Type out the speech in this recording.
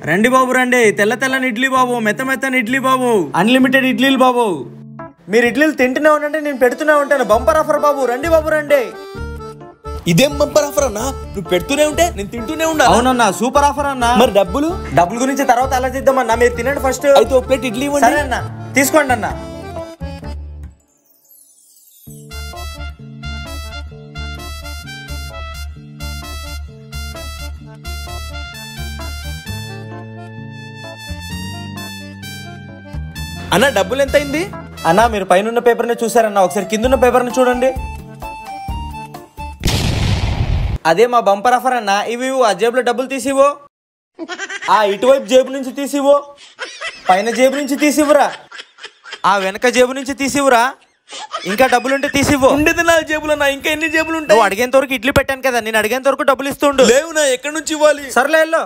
రండి బాబు రండి, తెల్ల తెల్లని ఇడ్లీ బాబు, మెత్త మెత్తని ఇడ్లీ బాబు, అన్లిమిటెడ్ ఇడ్లీలు బాబు. మీరు ఇడ్లీలు తింటూనే ఉండండి, నేను పెడుతూనే ఉంటాను. బంపర్ ఆఫర్ బాబు, రండి బాబు రండి. ఇదేం బంపర్ ఆఫర్ అన్నా? నువ్వు పెడుతూనే ఉంటే నేను తింటూనే ఉండా. అవునన్నా, సూపర్ ఆఫర్ అన్నా. మరి డబ్బులు గురించి తర్వాత ఆలోచిద్దామన్నా, మీరు తినండి ఫస్ట్. అయితే ఒక ప్లేట్ ఇడ్లీ ఇవ్వండి. సరే అన్న, తీసుకోండి అన్న. అన్న డబ్బులు ఎంత అయింది? అన్నా మీరు పైన పేపర్ని చూసారన్నా, ఒకసారి కింద పేపర్ని చూడండి. అదే మా బంపర్ ఆఫర్ అన్న. ఇవి ఆ జేబులో డబ్బులు తీసివో, ఆ ఇటువైపు జేబు నుంచి తీసివో, పైన జేబు నుంచి తీసివురా, ఆ వెనక జేబు నుంచి తీసివురా, ఇంకా డబ్బులుంటే తీసివ్వు. ఉండేది నా జేబులో, నా ఇంకా ఎన్ని జేబులు ఉంటాయి? నువ్వు అడిగేంత వరకు ఇడ్లీ పెట్టాను కదా, నేను అడిగేంత వరకు డబ్బులు ఇస్తుండు. లేవు నా, ఎక్కడి నుంచి ఇవ్వాలి? సర్లే వెళ్ళు.